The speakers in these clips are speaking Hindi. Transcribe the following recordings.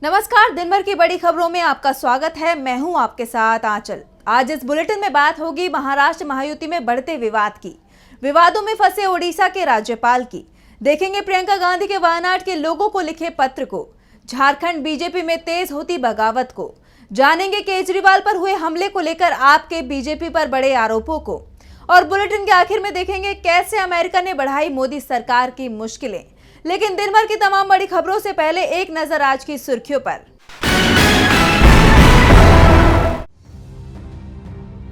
नमस्कार, दिन भर की बड़ी खबरों में आपका स्वागत है। मैं हूं आपके साथ आंचल। आज इस बुलेटिन में बात होगी महाराष्ट्र महायुति में बढ़ते विवाद की, विवादों में फंसे ओडिशा के राज्यपाल की, देखेंगे प्रियंका गांधी के वायनाड के लोगों को लिखे पत्र को, झारखंड बीजेपी में तेज होती बगावत को, जानेंगे केजरीवाल पर हुए हमले को लेकर आपके बीजेपी पर बड़े आरोपों को, और बुलेटिन के आखिर में देखेंगे कैसे अमेरिका ने बढ़ाई मोदी सरकार की मुश्किलें। लेकिन दिन भर की तमाम बड़ी खबरों से पहले एक नजर आज की सुर्खियों पर।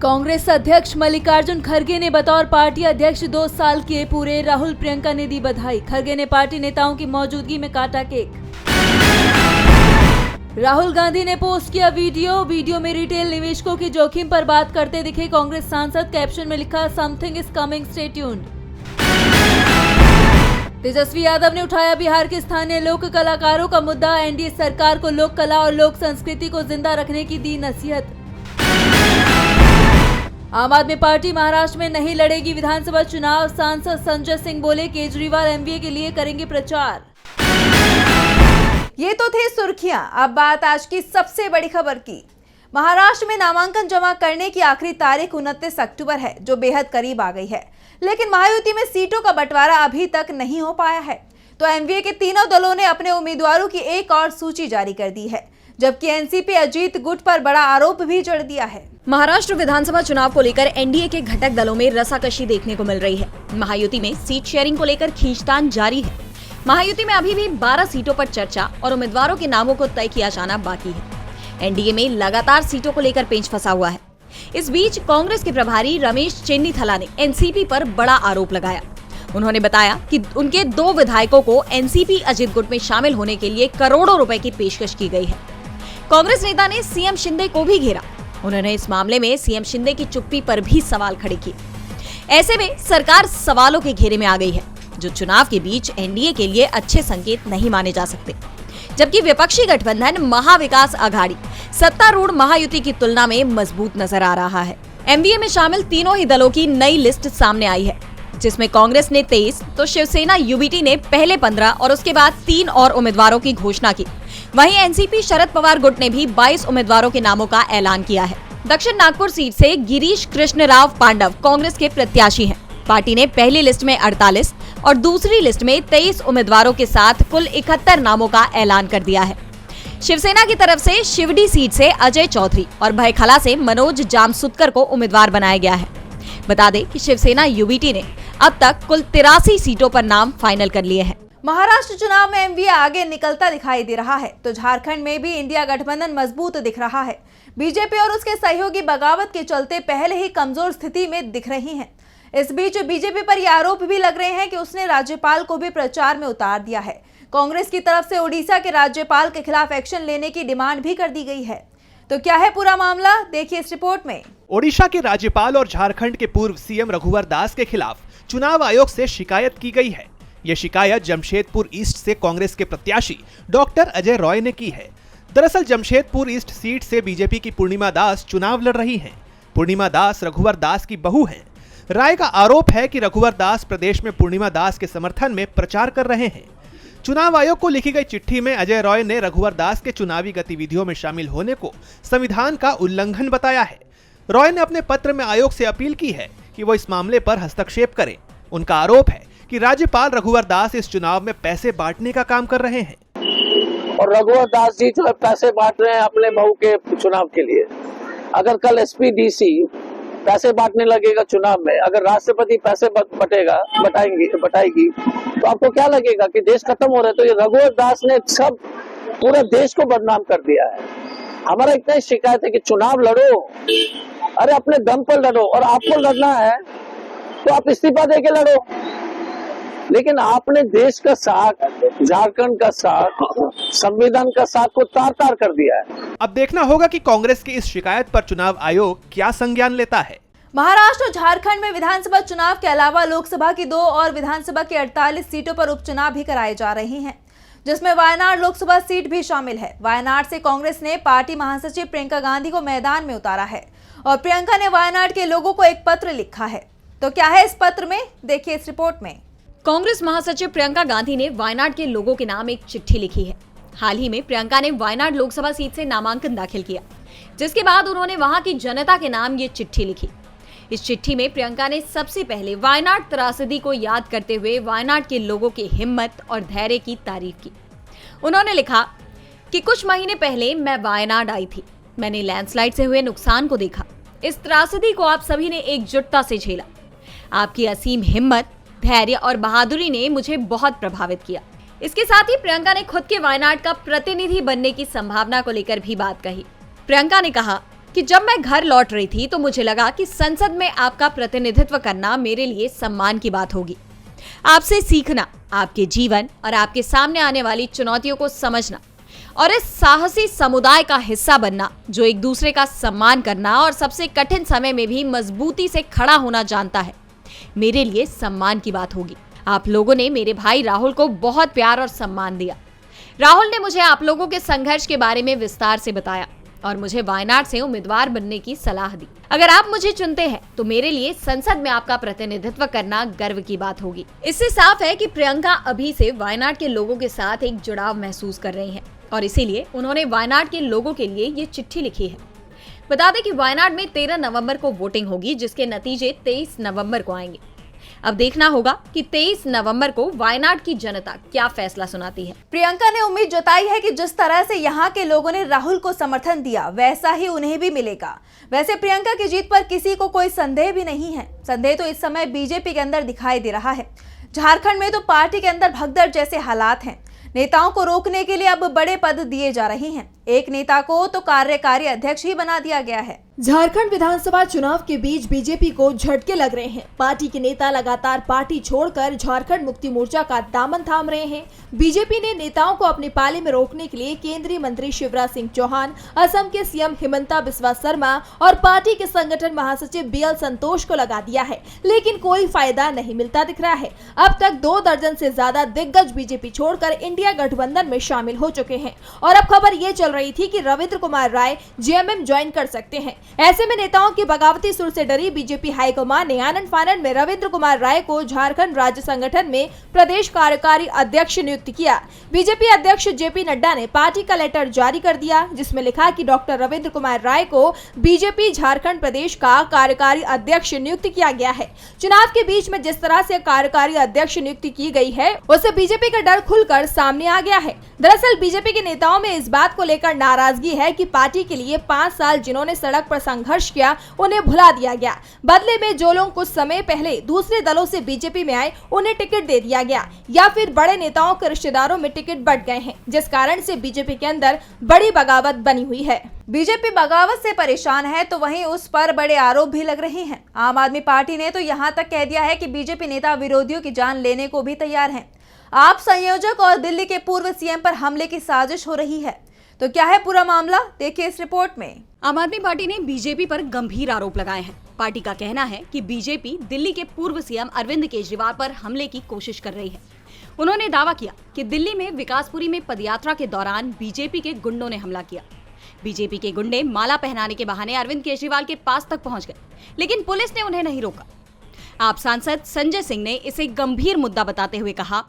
कांग्रेस अध्यक्ष मल्लिकार्जुन खड़गे ने बतौर पार्टी अध्यक्ष 2 साल किए पूरे, राहुल प्रियंका ने दी बधाई। खड़गे ने पार्टी नेताओं की मौजूदगी में काटा केक। राहुल गांधी ने पोस्ट किया वीडियो में रिटेल निवेशकों की जोखिम पर बात करते दिखे कांग्रेस सांसद। कैप्शन में लिखा, something is coming, stay tuned. Tejashwi Yadav ने उठाया बिहार के स्थानीय लोक कलाकारों का मुद्दा। एनडीए सरकार को लोक कला और लोक संस्कृति को जिंदा रखने की दी नसीहत। आम आदमी पार्टी महाराष्ट्र में नहीं लड़ेगी विधानसभा चुनाव। सांसद संजय सिंह बोले, केजरीवाल एमबीए के लिए करेंगे प्रचार। ये तो थी सुर्खियां। अब बात आज की सबसे बड़ी खबर की। महाराष्ट्र में नामांकन जमा करने की आखिरी तारीख 29 अक्टूबर है, जो बेहद करीब आ गई है। लेकिन महायुति में सीटों का बंटवारा अभी तक नहीं हो पाया है। तो एनडीए के तीनों दलों ने अपने उम्मीदवारों की एक और सूची जारी कर दी है, जबकि एनसीपी अजीत गुट पर बड़ा आरोप भी जड़ दिया है। महाराष्ट्र विधानसभा चुनाव को लेकर एनडीए के घटक दलों में रसाकशी देखने को मिल रही है। महायुति में सीट शेयरिंग को लेकर खींचतान जारी है। महायुति में अभी भी 12 सीटों पर चर्चा और उम्मीदवारों के नामों को तय किया जाना बाकी है। एनडीए में लगातार सीटों को लेकर पेंच फंसा हुआ है। इस बीच कांग्रेस के प्रभारी रमेश चेन्नीथला ने एनसीपी पर बड़ा आरोप लगाया। उन्होंने बताया कि उनके 2 विधायकों को एनसीपी अजीत गुट में शामिल होने के लिए करोड़ों रुपए की पेशकश की गई है। कांग्रेस नेता ने सीएम शिंदे को भी घेरा। उन्होंने इस मामले में सीएम शिंदे की चुप्पी पर भी सवाल खड़े किए। ऐसे में सरकार सवालों के घेरे में आ गई है, जो चुनाव के बीच एनडीए के लिए अच्छे संकेत नहीं माने जा सकते। जबकि विपक्षी गठबंधन महाविकास आघाड़ी सत्तारूढ़ महायुति की तुलना में मजबूत नजर आ रहा है। एमबीए में शामिल तीनों ही दलों की नई लिस्ट सामने आई है, जिसमें कांग्रेस ने 23 तो शिवसेना यूबीटी ने पहले 15 और उसके बाद 3 और उम्मीदवारों की घोषणा की। वहीं एनसीपी शरद पवार गुट ने भी 22 उम्मीदवारों के नामों का ऐलान किया है। दक्षिण नागपुर सीट से गिरीश कृष्ण राव पांडव कांग्रेस के प्रत्याशी हैं। पार्टी ने पहली लिस्ट में 48 और दूसरी लिस्ट में 23 उम्मीदवारों के साथ कुल 71 नामों का ऐलान कर दिया है। शिवसेना की तरफ से शिवडी सीट से अजय चौधरी और भयखला से मनोज जामसुतकर को उम्मीदवार बनाया गया है। बता दें कि शिवसेना यूबीटी ने अब तक कुल 83 सीटों पर नाम फाइनल कर लिए हैं। महाराष्ट्र चुनाव में एनडीए आगे निकलता दिखाई दे रहा है, तो झारखंड में भी इंडिया गठबंधन मजबूत दिख रहा है। बीजेपी और उसके सहयोगी बगावत के चलते पहले ही कमजोर स्थिति में दिख रही हैं। इस बीच बीजेपी पर यह आरोप भी लग रहे हैं कि उसने राज्यपाल को भी प्रचार में उतार दिया है। कांग्रेस की तरफ से ओडिशा के राज्यपाल के खिलाफ एक्शन लेने की डिमांड भी कर दी गई है। तो क्या है पूरा मामला, देखिए इस रिपोर्ट में। ओडिशा के राज्यपाल और झारखंड के पूर्व सीएम रघुवर दास के खिलाफ चुनाव आयोग से शिकायत की गई है। यह शिकायत जमशेदपुर ईस्ट से कांग्रेस के प्रत्याशी डॉक्टर अजय रॉय ने की है। दरअसल जमशेदपुर ईस्ट सीट से बीजेपी की पूर्णिमा दास चुनाव लड़ रही हैं। पूर्णिमा दास रघुवर दास की बहू हैं। राय का आरोप है कि रघुवर दास प्रदेश में पूर्णिमा दास के समर्थन में प्रचार कर रहे हैं। चुनाव आयोग को लिखी गई चिट्ठी में अजय रॉय ने रघुवर दास के चुनावी गतिविधियों में शामिल होने को संविधान का उल्लंघन बताया है। रॉय ने अपने पत्र में आयोग से अपील की है कि वो इस मामले पर हस्तक्षेप करें। उनका आरोप है कि राज्यपाल रघुवर दास इस चुनाव में पैसे बांटने का काम कर रहे हैं और रघुवर दास जी जो है पैसे बांट रहे हैं अपने बहू के चुनाव के लिए। अगर कल एसपीडीसी पैसे बांटने लगेगा चुनाव में, अगर राष्ट्रपति पैसे बटाएगी तो आपको क्या लगेगा कि देश खत्म हो रहा है? तो ये रघुवर दास ने सब पूरे देश को बदनाम कर दिया है। हमारा इतना ही शिकायत है कि चुनाव लड़ो, अरे अपने दम पर लड़ो, और आपको लड़ना है तो आप इस्तीफा देके लड़ो। लेकिन आपने देश का साथ, झारखंड का साथ, संविधान का साथ को तार तार कर दिया है। अब देखना होगा कि कांग्रेस की इस शिकायत पर चुनाव आयोग क्या संज्ञान लेता है। महाराष्ट्र और झारखंड में विधानसभा चुनाव के अलावा लोकसभा की 2 और विधानसभा की 48 सीटों पर उपचुनाव भी कराए जा रहे हैं, जिसमें वायनाड लोकसभा सीट भी शामिल है। वायनाड से कांग्रेस ने पार्टी महासचिव प्रियंका गांधी को मैदान में उतारा है और प्रियंका ने वायनाड के लोगों को एक पत्र लिखा है। तो क्या है इस पत्र में, देखिए इस रिपोर्ट में। कांग्रेस महासचिव प्रियंका गांधी ने वायनाड के लोगों के नाम एक चिट्ठी लिखी है। हाल ही में प्रियंका ने वायनाड लोकसभा सीट से नामांकन दाखिल किया, जिसके बाद उन्होंने वहां की जनता के नाम ये चिट्ठी लिखी। इस चिट्ठी में प्रियंका ने सबसे पहले वायनाड त्रासदी को याद करते हुए वायनाड के लोगों की हिम्मत और धैर्य की तारीफ की। उन्होंने लिखा कि कुछ महीने पहले मैं वायनाड आई थी। मैंने लैंडस्लाइड से हुए नुकसान को देखा। इस त्रासदी को आप सभी ने एकजुटता से झेला। आपकी असीम हिम्मत, धैर्य और बहादुरी ने मुझे बहुत प्रभावित किया। इसके साथ ही प्रियंका ने खुद के वायनाड का प्रतिनिधि बनने की संभावना को लेकर भी बात कही। प्रियंका ने कहा कि जब मैं घर लौट रही थी तो मुझे लगा कि संसद में आपका प्रतिनिधित्व करना मेरे लिए सम्मान की बात होगी। आपसे सीखना, आपके जीवन और आपके सामने आने वाली चुनौतियों को समझना और इस साहसी समुदाय का हिस्सा बनना जो एक दूसरे का सम्मान करना और सबसे कठिन समय में भी मजबूती से खड़ा होना जानता है, मेरे लिए सम्मान की बात होगी। आप लोगों ने मेरे भाई राहुल को बहुत प्यार और सम्मान दिया। राहुल ने मुझे आप लोगों के संघर्ष के बारे में विस्तार से बताया और मुझे वायनाड से उम्मीदवार बनने की सलाह दी। अगर आप मुझे चुनते हैं तो मेरे लिए संसद में आपका प्रतिनिधित्व करना गर्व की बात होगी। इससे साफ है कि प्रियंका अभी से वायनाड के लोगों के साथ एक जुड़ाव महसूस कर रही हैं और इसीलिए उन्होंने वायनाड के लोगों के लिए ये चिट्ठी लिखी है। बता दें कि वायनाड में 13 नवंबर को वोटिंग होगी, जिसके नतीजे 23 नवंबर को आएंगे। अब देखना होगा कि 23 नवंबर को वायनाड की जनता क्या फैसला सुनाती है। प्रियंका ने उम्मीद जताई है कि जिस तरह से यहाँ के लोगों ने राहुल को समर्थन दिया वैसा ही उन्हें भी मिलेगा। वैसे प्रियंका की जीत पर किसी को कोई संदेह भी नहीं है। संदेह तो इस समय बीजेपी के अंदर दिखाई दे रहा है। झारखंड में तो पार्टी के अंदर भगदड़ जैसे हालात हैं। नेताओं को रोकने के लिए अब बड़े पद दिए जा रहे हैं। एक नेता को तो कार्यकारी अध्यक्ष ही बना दिया गया है। झारखंड विधानसभा चुनाव के बीच बीजेपी को झटके लग रहे हैं। पार्टी के नेता लगातार पार्टी छोड़कर झारखंड मुक्ति मोर्चा का दामन थाम रहे हैं। बीजेपी ने नेताओं को अपने पाले में रोकने के लिए केंद्रीय मंत्री शिवराज सिंह चौहान, असम के सीएम हिमंता बिस्वा शर्मा और पार्टी के संगठन महासचिव बीएल संतोष को लगा दिया है, लेकिन कोई फायदा नहीं मिलता दिख रहा है। अब तक 2 दर्जन से ज्यादा दिग्गज बीजेपी छोड़कर इंडिया गठबंधन में शामिल हो चुके हैं और अब खबर ये चल रही थी कि रविंद्र कुमार राय जेएमएम ज्वाइन कर सकते हैं। ऐसे में नेताओं की बगावती सुर से डरी बीजेपी हाईकमान ने आनंद फानंद में रविंद्र कुमार राय को झारखंड राज्य संगठन में प्रदेश कार्यकारी अध्यक्ष नियुक्त किया। बीजेपी अध्यक्ष जेपी नड्डा ने पार्टी का लेटर जारी कर दिया, जिसमें लिखा कि डॉक्टर रविंद्र कुमार राय को बीजेपी झारखंड प्रदेश का कार्यकारी अध्यक्ष नियुक्त किया गया है। चुनाव के बीच में जिस तरह से कार्यकारी अध्यक्ष नियुक्ति की गई है उससे बीजेपी का डर खुलकर सामने आ गया है। दरअसल बीजेपी के नेताओं में इस बात को लेकर नाराजगी है कि पार्टी के लिए 5 साल जिन्होंने सड़क पर संघर्ष किया उन्हें भुला दिया गया। बदले में जो लोग कुछ समय पहले दूसरे दलों से बीजेपी में आए उन्हें टिकट दे दिया गया या फिर बड़े नेताओं के रिश्तेदारों में टिकट बंट गए हैं, जिस कारण से बीजेपी के अंदर बड़ी बगावत बनी हुई है। बीजेपी बगावत से परेशान है तो वहीं उस पर बड़े आरोप भी लग रहे हैं। आम आदमी पार्टी ने तो यहाँ तक कह दिया है कि बीजेपी नेता विरोधियों की जान लेने को भी तैयार हैं। आप संयोजक और दिल्ली के पूर्व सीएम पर हमले की साजिश हो रही है। तो क्या है पूरा मामला, देखिए इस रिपोर्ट में। आम आदमी पार्टी ने बीजेपी पर गंभीर आरोप लगाए हैं। पार्टी का कहना है कि बीजेपी दिल्ली के पूर्व सीएम अरविंद केजरीवाल पर हमले की कोशिश कर रही है। उन्होंने दावा किया कि दिल्ली में विकासपुरी में पदयात्रा के दौरान बीजेपी के गुंडों ने हमला किया। बीजेपी के गुंडे माला पहनाने के बहाने अरविंद केजरीवाल के पास तक पहुंच गए, लेकिन पुलिस ने उन्हें नहीं रोका। आप सांसद संजय सिंह ने इसे गंभीर मुद्दा बताते हुए कहा,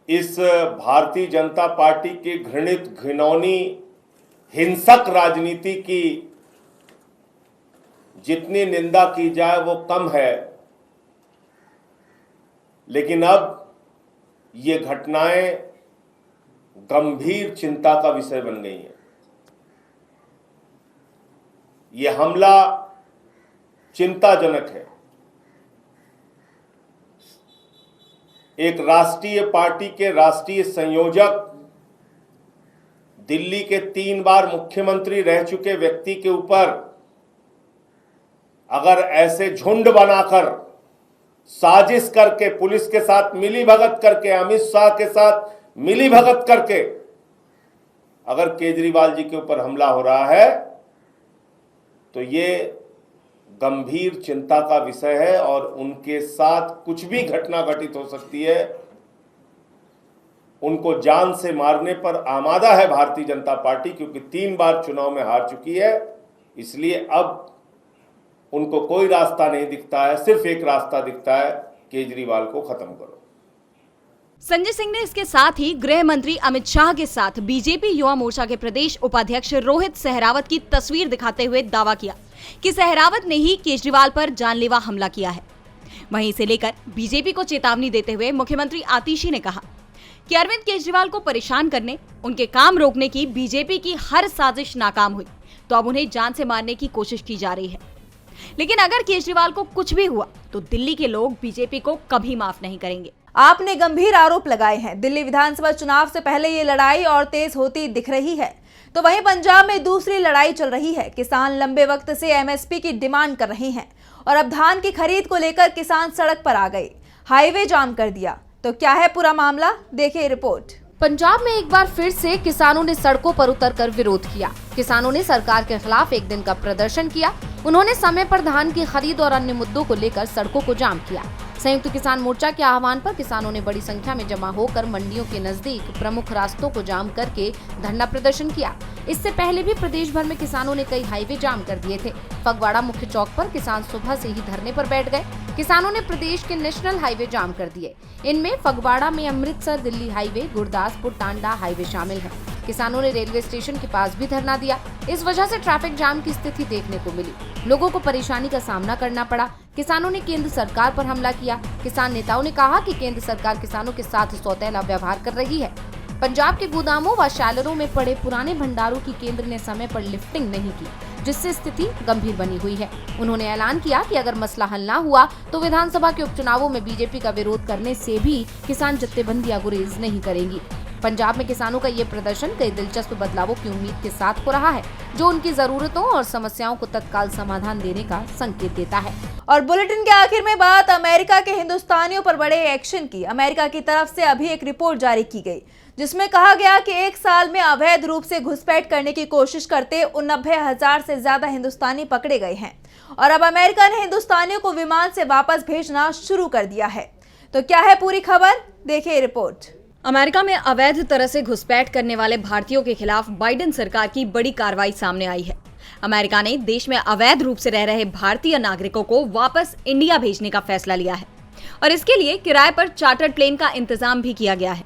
इस भारतीय जनता पार्टी की घृणित घिनौनी हिंसक राजनीति की जितनी निंदा की जाए वो कम है, लेकिन अब ये घटनाएं गंभीर चिंता का विषय बन गई हैं। ये हमला चिंताजनक है। एक राष्ट्रीय पार्टी के राष्ट्रीय संयोजक, दिल्ली के 3 बार मुख्यमंत्री रह चुके व्यक्ति के ऊपर अगर ऐसे झुंड बनाकर साजिश करके, पुलिस के साथ मिलीभगत करके, अमित शाह के साथ मिलीभगत करके अगर केजरीवाल जी के ऊपर हमला हो रहा है तो ये गंभीर चिंता का विषय है और उनके साथ कुछ भी घटना घटित हो सकती है। उनको जान से मारने पर आमादा है भारतीय जनता पार्टी, क्योंकि 3 बार चुनाव में हार चुकी है। इसलिए अब उनको कोई रास्ता नहीं दिखता है, सिर्फ एक रास्ता दिखता है, केजरीवाल को खत्म करो। संजय सिंह ने इसके साथ ही गृह मंत्री अमित शाह के साथ बीजेपी युवा मोर्चा के प्रदेश उपाध्यक्ष रोहित सहरावत की तस्वीर दिखाते हुए दावा किया कि सहरावत ने ही केजरीवाल पर जानलेवा हमला किया है। वहीं इसे लेकर बीजेपी को चेतावनी देते हुए मुख्यमंत्री आतिशी ने कहा कि अरविंद केजरीवाल को परेशान करने, उनके काम रोकने की बीजेपी की हर साजिश नाकाम हुई तो अब उन्हें जान से मारने की कोशिश की जा रही है। लेकिन अगर केजरीवाल को कुछ भी हुआ तो दिल्ली के लोग बीजेपी को कभी माफ नहीं करेंगे। आपने गंभीर आरोप लगाए हैं। दिल्ली विधानसभा चुनाव से पहले ये लड़ाई और तेज होती दिख रही है, तो वहीं पंजाब में दूसरी लड़ाई चल रही है। किसान लंबे वक्त से एमएसपी की डिमांड कर रहे हैं और अब धान की खरीद को लेकर किसान सड़क पर आ गए, हाईवे जाम कर दिया। तो क्या है पूरा मामला, देखिए रिपोर्ट। पंजाब में एक बार फिर से किसानों ने सड़कों पर उतरकर विरोध किया। किसानों ने सरकार के खिलाफ एक दिन का प्रदर्शन किया। उन्होंने समय पर धान की खरीद और अन्य मुद्दों को लेकर सड़कों को जाम किया। संयुक्त किसान मोर्चा के आह्वान पर किसानों ने बड़ी संख्या में जमा होकर मंडियों के नजदीक प्रमुख रास्तों को जाम करके धरना प्रदर्शन किया। इससे पहले भी प्रदेश भर में किसानों ने कई हाईवे जाम कर दिए थे। फगवाड़ा मुख्य चौक पर किसान सुबह से ही धरने पर बैठ गए। किसानों ने प्रदेश के नेशनल हाईवे जाम कर दिए। इनमें फगवाड़ा में अमृतसर दिल्ली हाईवे, गुरदासपुर टांडा हाईवे शामिल है। किसानों ने रेलवे स्टेशन के पास भी धरना दिया। इस वजह से ट्रैफिक जाम की स्थिति देखने को मिली। लोगों को परेशानी का सामना करना पड़ा। किसानों ने केंद्र सरकार पर हमला किया। किसान नेताओं ने कहा कि केंद्र सरकार किसानों के साथ सौतेला व्यवहार कर रही है। पंजाब के गोदामों व शैलरों में पड़े पुराने भंडारों की केंद्र ने समय पर लिफ्टिंग नहीं की, जिससे स्थिति गंभीर बनी हुई है। उन्होंने ऐलान किया कि अगर मसला हल न हुआ तो विधानसभा के उपचुनावों में बीजेपी का विरोध करने से भी किसान जत्थेबंदियां गुरेज नहीं करेंगी। पंजाब में किसानों का ये प्रदर्शन कई दिलचस्प बदलावों की उम्मीद के साथ हो रहा है, जो उनकी जरूरतों और समस्याओं को तत्काल समाधान देने का संकेत देता है। और बुलेटिन के आखिर में बात अमेरिका के हिंदुस्तानियों पर बड़े एक्शन की। अमेरिका की तरफ से अभी एक रिपोर्ट जारी की गई, जिसमें कहा गया कि एक साल में अवैध रूप से घुसपैठ करने की कोशिश करते 90,000 से ज्यादा हिंदुस्तानी पकड़े गए हैं और अब अमेरिका ने हिंदुस्तानियों को विमान से वापस भेजना शुरू कर दिया है। तो क्या है पूरी खबर, देखिए रिपोर्ट। अमेरिका में अवैध तरह से घुसपैठ करने वाले भारतीयों के खिलाफ बाइडेन सरकार की बड़ी कार्रवाई सामने आई है। अमेरिका ने देश में अवैध रूप से रह रहे भारतीय नागरिकों को वापस इंडिया भेजने का फैसला लिया है और इसके लिए किराए पर चार्टर्ड प्लेन का इंतजाम भी किया गया है।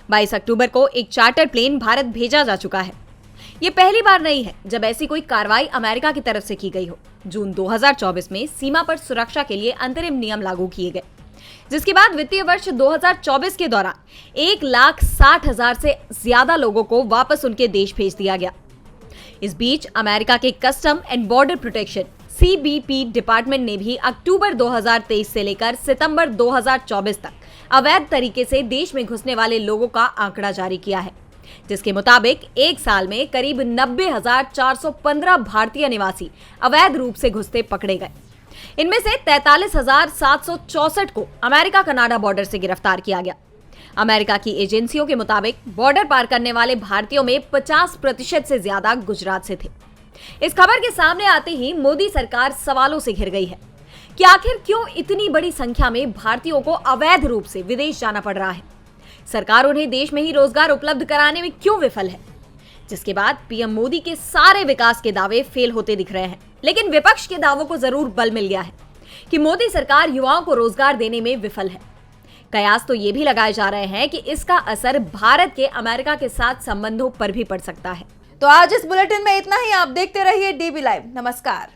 22 अक्टूबर को एक चार्टर प्लेन भारत भेजा जा चुका है। ये पहली बार नहीं है जब ऐसी कोई कार्रवाई अमेरिका की तरफ से की गई हो। जून 2024 में सीमा पर सुरक्षा के लिए अंतरिम नियम लागू किए गए, जिसके बाद वित्तीय वर्ष 2024 के दौरान 1,60,000 से ज्यादा लोगों को वापस उनके देश भेज दिया गया। इस बीच अमेरिका के custom and border protection CBP department ने भी अक्टूबर 2023 से लेकर सितंबर 2024 तक अवैध तरीके से देश में घुसने वाले लोगों का आंकड़ा जारी किया है, जिसके मुताबिक एक साल में करीब 90,415 भारतीय निवासी अवैध रूप से घुसते पकड़े गए। इनमें से 43,764 को अमेरिका कनाडा बॉर्डर से गिरफ्तार किया गया। अमेरिका की एजेंसियों के मुताबिक बॉर्डर पार करने वाले भारतीयों में 50% से ज्यादा गुजरात से थे। इस खबर के सामने आते ही मोदी सरकार सवालों से घिर गई है कि आखिर क्यों इतनी बड़ी संख्या में भारतीयों को अवैध रूप से विदेश जाना पड़ रहा है। सरकार उन्हें देश में ही रोजगार उपलब्ध कराने में क्यों विफल है, जिसके बाद पीएम मोदी के सारे विकास के दावे फेल होते दिख रहे हैं। लेकिन विपक्ष के दावों को जरूर बल मिल गया है कि मोदी सरकार युवाओं को रोजगार देने में विफल है। कयास तो ये भी लगाए जा रहे हैं कि इसका असर भारत के अमेरिका के साथ संबंधों पर भी पड़ सकता है। तो आज इस बुलेटिन में इतना ही। आप देखते रहिए DB लाइव। नमस्कार।